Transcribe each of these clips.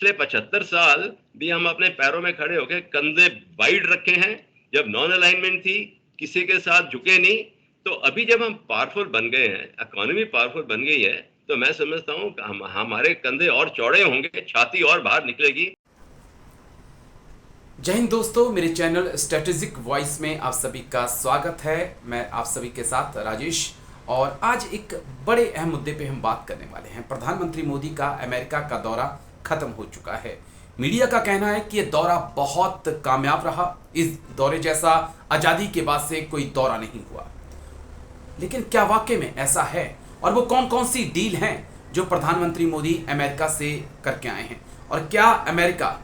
पिछले 75 साल भी हम अपने पैरों में खड़े होकर कंधे वाइड रखे हैं। जब नॉन अलाइनमेंट थी, किसी के साथ झुके नहीं। तो अभी जब हम पावरफुल बन गए हैं, इकोनॉमी पावरफुल बन गई है, तो मैं समझता हूँ हमारे कंधे और चौड़े होंगे, छाती और बाहर निकलेगी। जय हिंद दोस्तों, मेरे चैनल स्ट्रेटेजिक वॉइस में आप सभी का स्वागत है। मैं आप सभी के साथ राजेश, और आज एक बड़े अहम मुद्दे पे हम बात करने वाले हैं। प्रधानमंत्री मोदी का अमेरिका का दौरा खत्म हो चुका है। मीडिया का कहना है कि यह दौरा बहुत कामयाब रहा। इस दौरे जैसा आज़ादी के बाद से कोई दौरा नहीं हुआ। लेकिन क्या वाकई में ऐसा है? और वो कौन कौन सी डील हैं जो प्रधानमंत्री मोदी अमेरिका से करके आए हैं? और क्या अमेरिका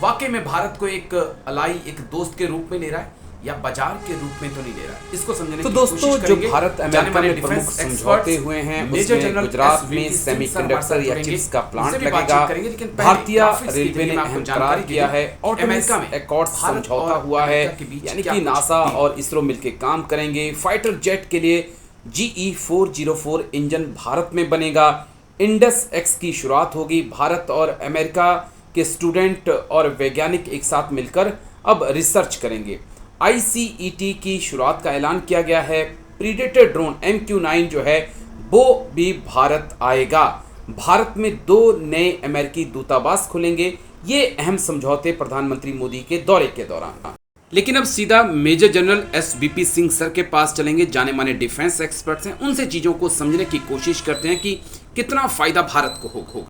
वाकई में भारत को एक अलाई, एक दोस्त के रूप में ले रहा है, या बाजार के रूप में तो नहीं ले रहा है? इसको समझने तो की दोस्तों, कोशिश जो करेंगे। भारत अमेरिका में प्रमुख डिफेंस समझौते एक्सपर्ट्स, हुए हैं मेजर उसमें जनरल गुजरात एस में वी पी सिंह सर हमारे सेमीकंडक्टर साथ या जुड़ेंगे। चिप्स का प्लांट उनसे भी लगेगा। बातचीत करेंगे, लेकिन पहले भारतीय ग्राफिक्स के रेलवे लिए ने मैं आपको अहम जानकारी करार दे किया दूं है। कि अमेरिका में अकॉर्ड भारत समझौता और हुआ है, अमेरिका के बीच यानी क्या कि कुछ नासा डील और इसरो मिलकर काम करेंगे। फाइटर जेट के लिए GE-404 इंजन भारत में बनेगा। इंडस एक्स की शुरुआत होगी। भारत और अमेरिका के स्टूडेंट और वैज्ञानिक एक साथ मिलकर अब रिसर्च करेंगे। ICET की शुरुआत का ऐलान किया गया है। प्रीडेटर ड्रोन MQ-9 जो है वो भी भारत आएगा। भारत में 2 नए अमेरिकी दूतावास खुलेंगे। ये अहम समझौते प्रधानमंत्री मोदी के दौरे के दौरान। लेकिन अब सीधा major general SVP Singh sir के पास चलेंगे। जाने माने डिफेंस एक्सपर्ट्स हैं, उनसे चीज़ों को समझने की कोशिश करते हैं कि कितना फायदा भारत को होगा।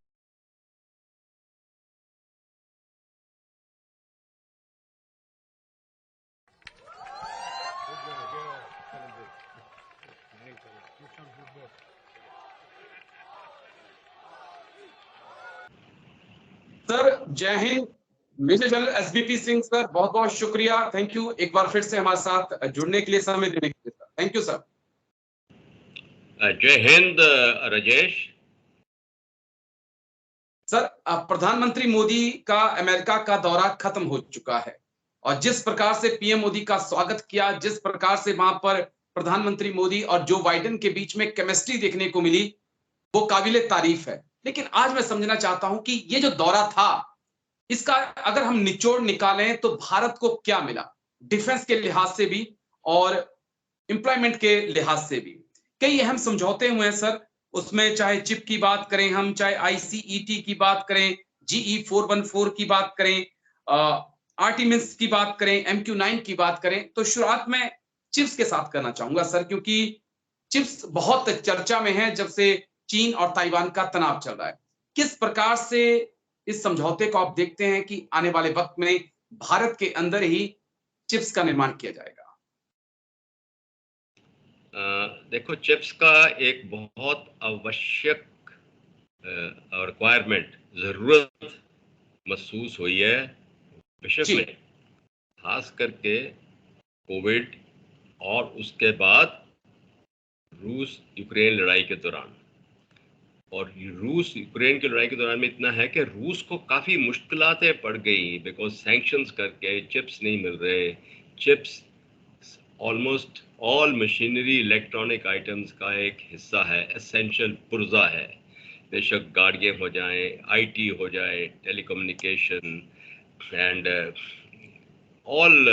सर जय हिंद। Major general SVP Singh sir, बहुत बहुत शुक्रिया, थैंक यू एक बार फिर से हमारे साथ जुड़ने के लिए, समय देने के लिए सर, थैंक यू सर। जय हिंद राजेश। सर, प्रधानमंत्री मोदी का अमेरिका का दौरा खत्म हो चुका है, और जिस प्रकार से पीएम मोदी का स्वागत किया, जिस प्रकार से वहां पर प्रधानमंत्री मोदी और जो बाइडेन के बीच में केमिस्ट्री देखने को मिली, वो काबिले तारीफ है। लेकिन आज मैं समझना चाहता हूं कि ये जो दौरा था, इसका अगर हम निचोड़ निकालें तो भारत को क्या मिला, डिफेंस के लिहाज से भी और एम्प्लॉयमेंट के लिहाज से भी। कई अहम समझौते हुए हैं सर। उसमें चाहे चिप की बात करें हम, चाहे ICET की बात करें, GE-414 की बात करें, आर्टिमिस की बात करें, MQ-9 की बात करें, तो शुरुआत में चिप्स के साथ करना चाहूंगा सर, क्योंकि चिप्स बहुत चर्चा में है जब से चीन और ताइवान का तनाव चल रहा है। किस प्रकार से इस समझौते को आप देखते हैं कि आने वाले वक्त में भारत के अंदर ही चिप्स का निर्माण किया जाएगा? देखो, चिप्स का एक बहुत आवश्यक रिक्वायरमेंट, ज़रूरत महसूस हुई है विश्व जी। में, खास करके कोविड और उसके बाद रूस यूक्रेन लड़ाई के दौरान। और रूस यूक्रेन की लड़ाई के दौरान में इतना है कि रूस को काफ़ी मुश्किलातें पड़ गई, बिकॉज सैंक्शंस करके चिप्स नहीं मिल रहे। Chips almost all machinery electronic items का एक हिस्सा है, एसेंशियल पुर्जा है। बेशक गाड़ियाँ हो जाएं, IT हो जाए, टेलीकम्युनिकेशन एंड ऑल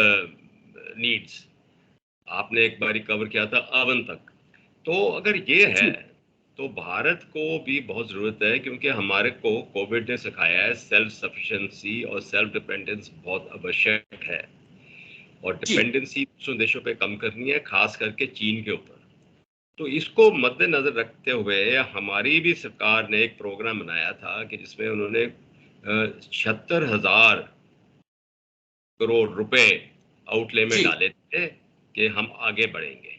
नीड्स। आपने एक बारी कवर किया था अवन तक। तो अगर ये है तो भारत को भी बहुत ज़रूरत है, क्योंकि हमारे को कोविड ने सिखाया है सेल्फ सफिशिएंसी और सेल्फ डिपेंडेंस बहुत आवश्यक है। और डिपेंडेंसी दूसरों देशों पे कम करनी है, खास करके चीन के ऊपर। तो इसको मद्देनजर रखते हुए हमारी भी सरकार ने एक प्रोग्राम बनाया था कि जिसमें उन्होंने 76,000 करोड़ रुपए आउटले में डाले थे कि हम आगे बढ़ेंगे।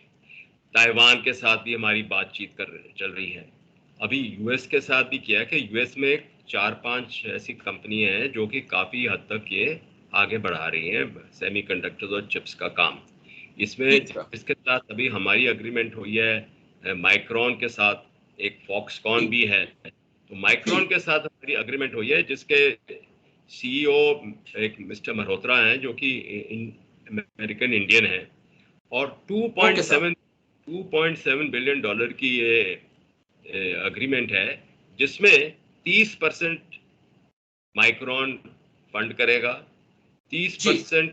ताइवान के साथ भी हमारी बातचीत चल रही है। अभी यूएस के साथ भी किया है कि यूएस में 4-5 ऐसी कंपनियां हैं जो कि काफ़ी हद तक ये आगे बढ़ा रही हैं सेमीकंडक्टर्स और चिप्स का काम। इसमें इसके साथ अभी हमारी एग्रीमेंट हुई है माइक्रॉन के साथ, एक फॉक्सकॉन भी है। तो माइक्रॉन के साथ हमारी एग्रीमेंट हुई है, जिसके CEO एक मिस्टर मल्होत्रा हैं, जो कि अमेरिकन इंडियन है। और 2.7 बिलियन डॉलर की ये एग्रीमेंट है, जिसमें 30% माइक्रॉन फंड करेगा, 30%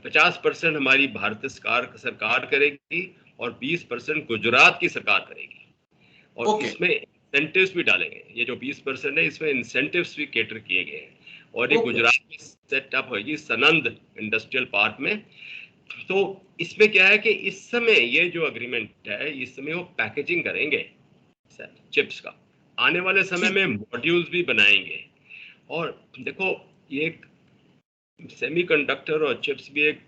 50% हमारी भारत सरकार करेगी और 20% गुजरात की सरकार करेगी। और इसमें इंसेंटिव्स भी डालेंगे। ये जो 20% है इसमें इंसेंटिव्स भी कैटर किए गए हैं और ये गुजरात में सेटअप होगी सनंद इंडस्ट्रियल पार्क में। तो इसमें क्या है कि इस समय ये जो अग्रीमेंट है इस समय वो पैकेजिंग करेंगे चिप्स का, आने वाले समय में मॉड्यूल्स भी बनाएंगे। और देखो ये सेमीकंडक्टर और चिप्स भी एक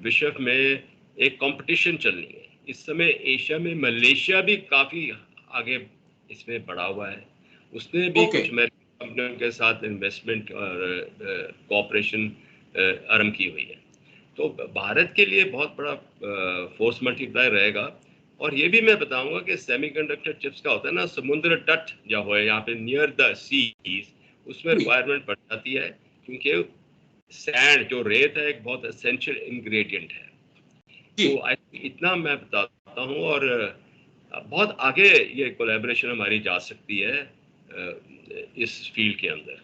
विश्व में एक कंपटीशन चल रही है इस समय। एशिया में मलेशिया भी काफी आगे इसमें बढ़ा हुआ है, उसने भी कुछ अमेरिकन कंपनियों के साथ इन्वेस्टमेंट और कोऑपरेशन आरंभ की हुई है। तो भारत के लिए बहुत बड़ा फोर्स मल्टीप्लायर रहेगा। और ये भी मैं बताऊंगा कि सेमीकंडक्टर चिप्स का होता है ना, समुद्र तट जो है यहाँ पे नियर द सीज, उसमें रिक्वायरमेंट बढ़ जाती है क्योंकि सैंड जो रेत है एक बहुत एसेंशियल इंग्रेडिएंट है। तो इतना मैं बताता हूँ और बहुत आगे ये कोलैबोरेशन हमारी जा सकती है इस फील्ड के अंदर।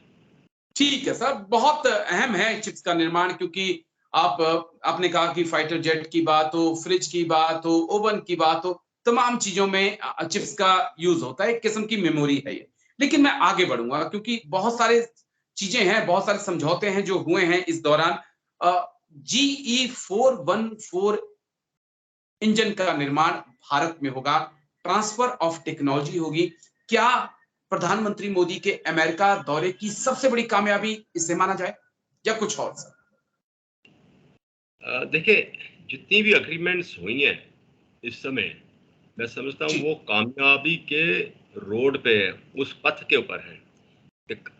ठीक है सर, बहुत अहम है चिप्स का निर्माण, क्योंकि आपने कहा कि फाइटर जेट की बात हो, फ्रिज की बात हो, ओवन की बात हो, तमाम चीजों में चिप्स का यूज होता है, एक किस्म की मेमोरी है ये। लेकिन मैं आगे बढ़ूंगा क्योंकि बहुत सारे चीजें हैं, बहुत सारे समझौते हैं जो हुए हैं इस दौरान। GE414 इंजन का निर्माण भारत में होगा, ट्रांसफर ऑफ टेक्नोलॉजी होगी। क्या प्रधानमंत्री मोदी के अमेरिका दौरे की सबसे बड़ी कामयाबी इसे माना जाए या कुछ और? देखिए जितनी भी अग्रीमेंट्स हुई हैं इस समय, मैं समझता हूँ वो कामयाबी के रोड पे है, उस पथ के ऊपर है।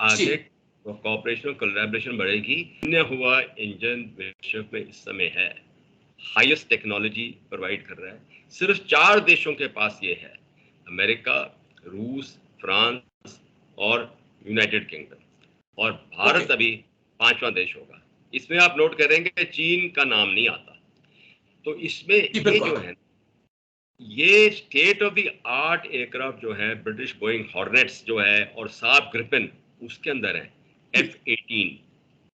आगे कोऑपरेशन और कोलैबोरेशन बढ़ेगी। हुआ इंजन विश्व में इस समय है, हाईएस्ट टेक्नोलॉजी प्रोवाइड कर रहा है। सिर्फ 4 देशों के पास ये है, अमेरिका, रूस, फ्रांस और यूनाइटेड किंगडम। और भारत अभी 5वां देश होगा। इसमें आप नोट करेंगे चीन का नाम नहीं आता। तो इसमें ये जो है, ये state of the art aircraft जो है ब्रिटिश बोइंग हॉर्नेट्स जो है और साब ग्रिफिन उसके अंदर है, F-18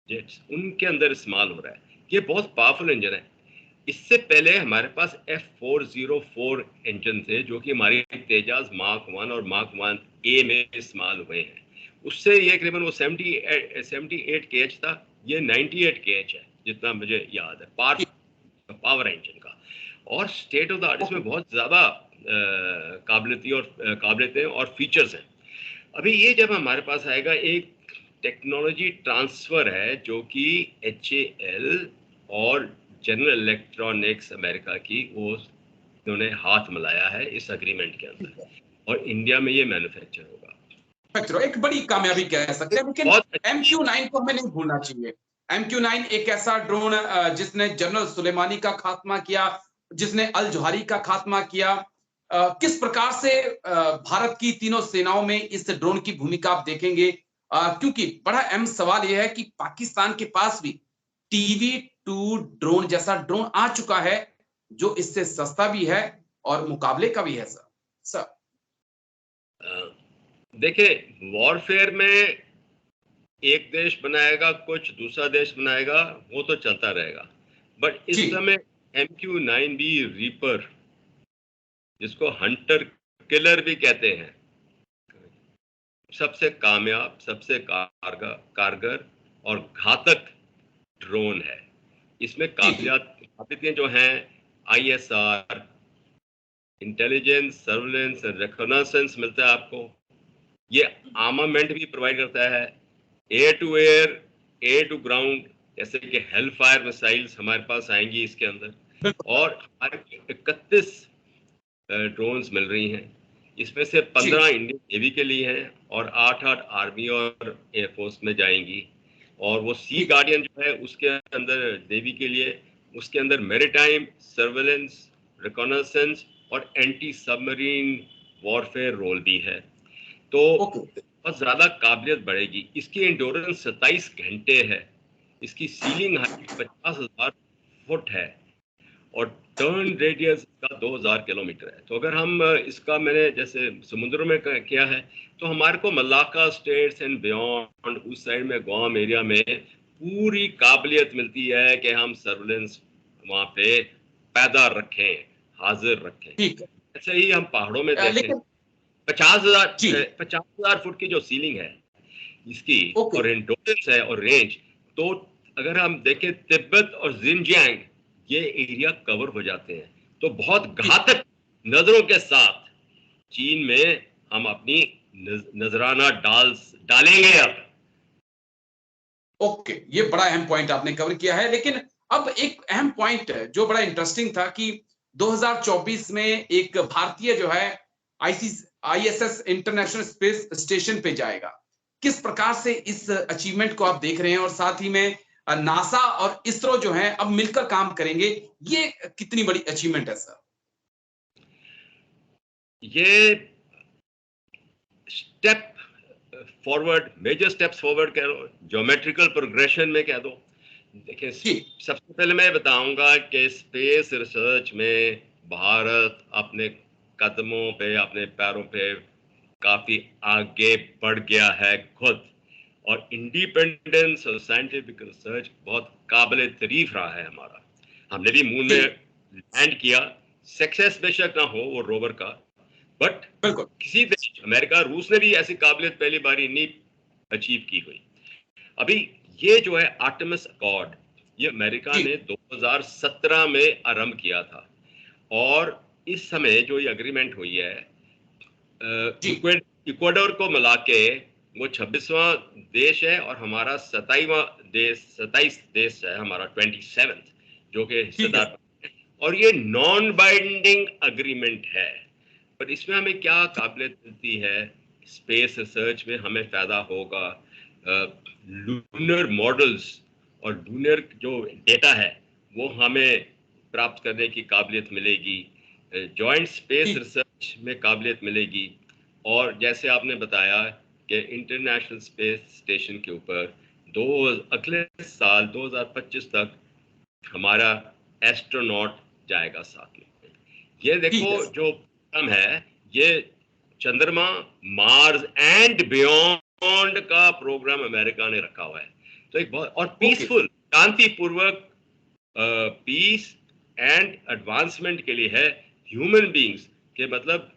जेट्स उनके अंदर इस्तेमाल हो रहा है। ये बहुत पावरफुल इंजन है। इससे पहले हमारे पास F404 इंजन थे जो कि हमारी तेजाज मार्क 1 और मार्क 1A में इस्तेमाल हुए हैं। उससे ये करीबन वो 78 kH था, ये 98 kH है जितना मुझे याद है, पावर इंजन का। और स्टेट ऑफ द आर्ट इसमें बहुत ज़्यादा काबिलियतें और फीचर्स हैं। अभी ये जब हमारे पास आएगा, एक टेक्नोलॉजी ट्रांसफ़र है जो कि HAL और जनरल इलेक्ट्रॉनिक्स अमेरिका की, वो उन्होंने हाथ मिलाया है इस एग्रीमेंट के अंदर और इंडिया में ये मैन्युफैक्चर होगा। एक बड़ी कामयाबी कह सकते हैं। लेकिन MQ-9 को हमें नहीं भूलना चाहिए। MQ-9 एक ऐसा ड्रोन जिसने जनरल सुलेमानी का खात्मा किया, जिसने अल जौहरी का खात्मा किया। किस प्रकार से भारत की तीनों सेनाओं में इस ड्रोन की भूमिका आप देखेंगे? क्योंकि बड़ा अहम सवाल यह है कि पाकिस्तान के पास भी TV-2 ड्रोन जैसा ड्रोन आ चुका है जो इससे सस्ता भी है और मुकाबले का भी है। सर देखिए, वॉरफेयर में एक देश बनाएगा, कुछ दूसरा देश बनाएगा, वो तो चलता रहेगा। बट इस समय MQ-9 भी रीपर, जिसको हंटर किलर भी कहते हैं, सबसे कामयाब, सबसे कारगर और घातक ड्रोन है। इसमें काबिलियतें जो हैं ISR, इंटेलिजेंस, सर्वेलेंस, रिकॉग्निशंस मिलता है आपको। ये आर्मामेंट भी प्रोवाइड करता है, air to air, air to ground, जैसे कि हेलफायर मिसाइल्स हमारे पास आएंगी इसके अंदर। और 31 ड्रोन्स मिल रही हैं, इसमें से 15 इंडियन नेवी के लिए हैं और 8 आर्मी और एयरफोर्स में जाएंगी। और वो सी गार्डियन जो है उसके अंदर नेवी के लिए, उसके अंदर मैरीटाइम, सर्वेलेंस, रिकॉग्निशंस और एंटी सबमरीन वॉरफेयर रोल भी है। तो बहुत ज़्यादा काबिलियत बढ़ेगी। इसकी एंडोरेंस 27 घंटे है, इसकी सीलिंग हाइट 50,000 फुट है और टर्न रेडियस का 2000 किलोमीटर है। तो अगर हम इसका मैंने जैसे समुद्रों में किया है, तो हमारे को मलाक्का स्टेट्स एंड बियॉन्ड उस साइड में गुआम एरिया में पूरी काबिलियत मिलती है कि हम सर्विलेंस वहाँ पे पैदा रखें, हाजिर रखें। ठीक है। ऐसे ही हम पहाड़ों में देखें, लेकिन 50,000 फुट की जो सीलिंग है इसकी ओके और एंडोरेंस है और रेंज, तो अगर हम देखें तिब्बत और जिनजियांग ये एरिया कवर हो जाते हैं। तो बहुत घातक नजरों के साथ चीन में हम अपनी नजराना डालेंगे अब। ओके, ये बड़ा अहम पॉइंट आपने कवर किया है। लेकिन अब एक अहम पॉइंट जो बड़ा इंटरेस्टिंग था कि 2024 में एक भारतीय जो है ISS इंटरनेशनल स्पेस स्टेशन पे जाएगा। किस प्रकार से इस अचीवमेंट को आप देख रहे हैं, और साथ ही में नासा और इसरो जो है अब मिलकर काम करेंगे, ये कितनी बड़ी अचीवमेंट है सर? ये step forward, major steps forward कह लो, ज्योमेट्रिकल प्रोग्रेशन में कह दो। देखिए, सबसे पहले मैं बताऊंगा कि स्पेस रिसर्च में भारत अपने कदमों पे, अपने पैरों पे काफी आगे बढ़ गया है खुद, और इंडिपेंडेंस और साइंटिफिक रिसर्च बहुत काबिल तारीफ रहा है हमारा। हमने भी मून में लैंड किया, सक्सेस बेशक ना हो वो रोवर का, बट किसी देश, अमेरिका, रूस ने भी ऐसी काबिलियत पहली बारी नहीं अचीव की हुई। अभी ये जो है आर्टेमिस अकॉर्ड, ये अमेरिका ने 2017 में आरंभ किया था, और इस समय जो ये अग्रीमेंट हुई है इक्वाडोर को मिला के वो 26वां देश है, और हमारा 27 देश है हमारा 27th जो कि हिस्सेदार, और ये नॉन बाइंडिंग अग्रीमेंट है। पर इसमें हमें क्या काबिलियत मिलती है, स्पेस रिसर्च में हमें फायदा होगा, लूनर मॉडल्स और लूनर जो डेटा है वो हमें प्राप्त करने की काबिलियत मिलेगी, जॉइंट स्पेस रिसर्च में काबिलियत मिलेगी, और जैसे आपने बताया कि इंटरनेशनल स्पेस स्टेशन के ऊपर अगले साल 2025 तक हमारा एस्ट्रोनॉट जाएगा साथ में। ये देखो जो प्रोग्राम है, ये चंद्रमा, मार्स एंड बियॉन्ड का प्रोग्राम अमेरिका ने रखा हुआ है। तो एक बहुत और पीसफुल, शांतिपूर्वक पीस एंड एडवांसमेंट के लिए है, ह्यूमन बीइंग्स के मतलब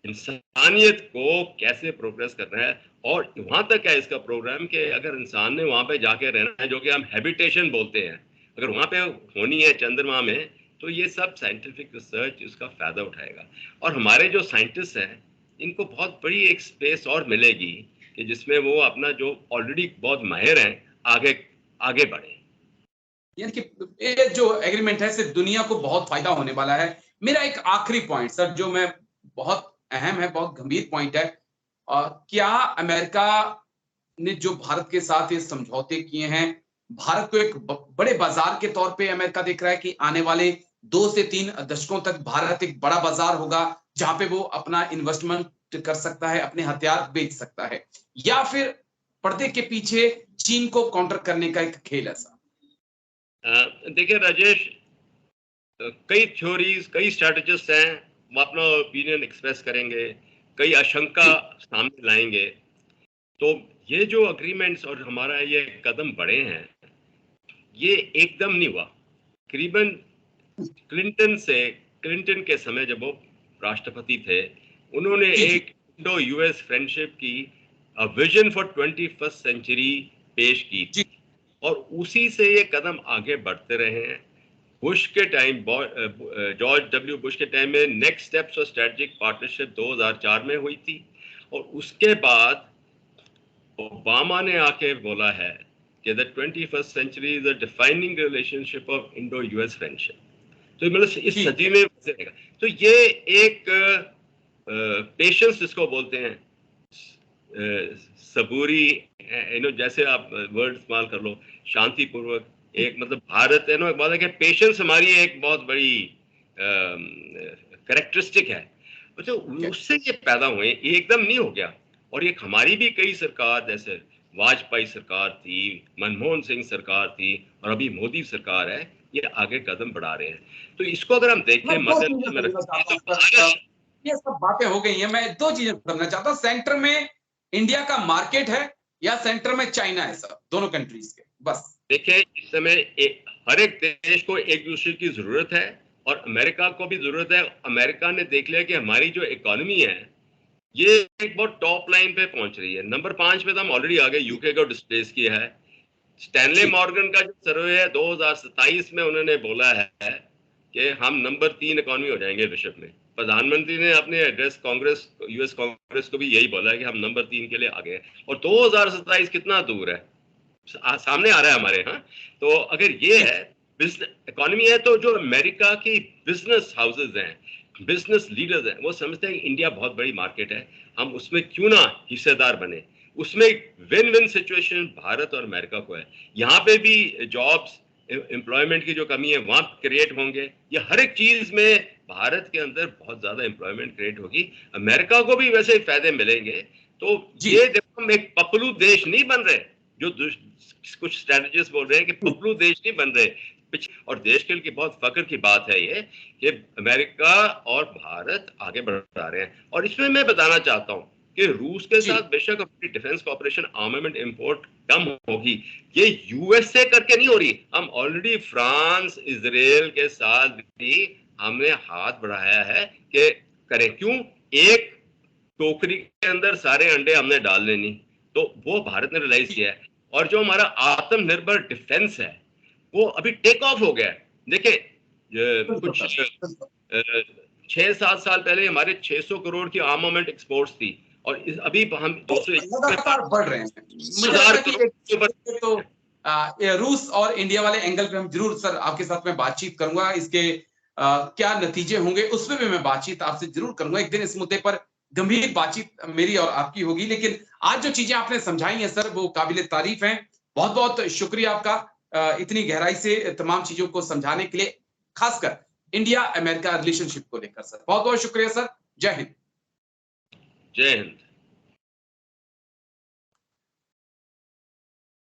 इंसानियत को कैसे प्रोग्रेस करना है। और वहां तक है इसका प्रोग्राम कि अगर इंसान ने वहां पे जाके रहना है, जो कि हम हैबिटेशन बोलते हैं, अगर वहां पे होनी है चंद्रमा में, तो ये सब साइंटिफिक रिसर्च इसका फायदा उठाएगा। और हमारे जो साइंटिस्ट हैं इनको बहुत बड़ी एक स्पेस और मिलेगी कि जिसमें वो अपना जो ऑलरेडी बहुत माहिर हैं आगे आगे बढ़े। यानी कि ये जो एग्रीमेंट है इससे दुनिया को बहुत फायदा होने वाला है। मेरा एक आखिरी पॉइंट सर, जो मैं बहुत अहम है, बहुत गंभीर पॉइंट है, क्या अमेरिका ने जो भारत के साथ ये समझौते किए हैं, भारत को एक बड़े बाजार के तौर पे अमेरिका देख रहा है कि आने वाले 2 से 3 दशकों तक भारत एक बड़ा बाजार होगा जहां पे वो अपना इन्वेस्टमेंट कर सकता है, अपने हथियार बेच सकता है, या फिर पर्दे के पीछे चीन को काउंटर करने का एक खेल है सर? देखिए राजेश, कई थ्योरीज, कई स्ट्रेटेजिस्ट हैं, वो अपना ओपिनियन एक्सप्रेस करेंगे, कई आशंका सामने लाएंगे। तो ये जो अग्रीमेंट्स और हमारा ये कदम बढ़े हैं, ये एकदम नहीं हुआ। करीबन क्लिंटन के समय जब वो राष्ट्रपति थे, उन्होंने एक इंडो यूएस फ्रेंडशिप की विजन फॉर 21st सेंचुरी पेश की थी, और उसी से ये कदम आगे बढ़ते रहे हैं। बुश के टाइम, जॉर्ज डब्ल्यू बुश के टाइम में next steps of strategic partnership 2004 में हुई थी, और उसके बाद ओबामा ने आके बोला है कि the 21st century is a defining relationship of Indo US friendship. तो मतलब इस सदी में रहेगा। तो ये एक पेशेंस जिसको बोलते हैं, सबूरी, जैसे आप वर्ड इस्तेमाल कर लो, शांतिपूर्वक, एक मतलब भारत है ना, एक बात है कि पेशेंस हमारी एक बहुत बड़ी कैरेक्टरिस्टिक है। तो उससे ये पैदा हुए, ये एकदम नहीं हो गया। और ये हमारी भी कई सरकार, जैसे वाजपेयी सरकार थी, मनमोहन सिंह सरकार थी, और अभी मोदी सरकार है, ये आगे कदम बढ़ा रहे हैं। तो इसको अगर हम देखें ये सब बातें हो गई हैं, मैं दो चीजें समझना चाहता हूँ। सेंटर में इंडिया का मार्केट है या सेंटर में चाइना है सर, दोनों कंट्रीज के? बस देखिए, इस समय हर एक देश को एक दूसरे की जरूरत है और अमेरिका को भी जरूरत है। अमेरिका ने देख लिया कि हमारी जो इकोनॉमी है ये एक बहुत टॉप लाइन पे पहुंच रही है। नंबर 5 पे तो हम ऑलरेडी आ गए, यूके को डिस्प्लेस किया है। स्टैनले मॉर्गन का जो सर्वे है 2027 में उन्होंने बोला है कि हम नंबर 3 इकोनॉमी हो जाएंगे विश्व में। प्रधानमंत्री ने अपने एड्रेस कांग्रेस, यूएस कांग्रेस को भी यही बोला है कि हम नंबर 3 के लिए आ गए। और 2027 कितना दूर है, सामने आ रहा है हमारे। हाँ, तो अगर ये है बिजनेस इकोनॉमी है, तो जो अमेरिका की बिजनेस हाउसेज हैं, बिजनेस लीडर्स हैं, वो समझते हैं कि इंडिया बहुत बड़ी मार्केट है, हम उसमें क्यों ना हिस्सेदार बने। उसमें विन विन सिचुएशन भारत और अमेरिका को है। यहाँ पे भी जॉब्स, एम्प्लॉयमेंट की जो कमी है वहां क्रिएट होंगे। ये हर एक चीज में भारत के अंदर बहुत ज्यादा एम्प्लॉयमेंट क्रिएट होगी, अमेरिका को भी वैसे ही फायदे मिलेंगे। तो ये देखो, हम एक पपलू देश नहीं बन रहे, जो कुछ स्ट्रेटजिस्ट बोल रहे हैं कि पपलू देश नहीं बन रहे। और देश के लिए बहुत फख्र की बात है ये कि अमेरिका और भारत आगे बढ़ रहे हैं। और इसमें मैं बताना चाहता हूं कि रूस के साथ बेशक अपनी डिफेंस कॉर्पोरेशन, आर्मामेंट इंपोर्ट कम होगी, ये यूएसए करके नहीं हो रही। हम ऑलरेडी फ्रांस, इजराइल के साथ भी हमने हाथ बढ़ाया है कि करें। क्यों? एक टोकरी के अंदर सारे अंडे हमने डाल लेनी, तो वो भारत ने रियलाइज किया है। और जो हमारा आत्मनिर्भर डिफेंस है वो अभी टेक ऑफ हो गया है। देखिए, कुछ 6-7 साल पहले हमारे 600 करोड़ की आर्मामेंट एक्सपोर्ट्स थी और अभी हम 200 लगातार बढ़ रहे हैं। तो रूस और इंडिया वाले एंगल पे हम जरूर सर आपके साथ में बातचीत करूंगा। इसके क्या नतीजे होंगे उस पर भी मैं बातचीत आपसे जरूर करूंगा। एक दिन इस मुद्दे पर गंभीर बातचीत मेरी और आपकी होगी। लेकिन आज जो चीजें आपने समझाई हैं सर वो काबिले तारीफ हैं। बहुत बहुत शुक्रिया आपका इतनी गहराई से तमाम चीजों को समझाने के लिए, खासकर इंडिया अमेरिका रिलेशनशिप को लेकर। सर बहुत बहुत शुक्रिया सर। जय हिंद। जय हिंद।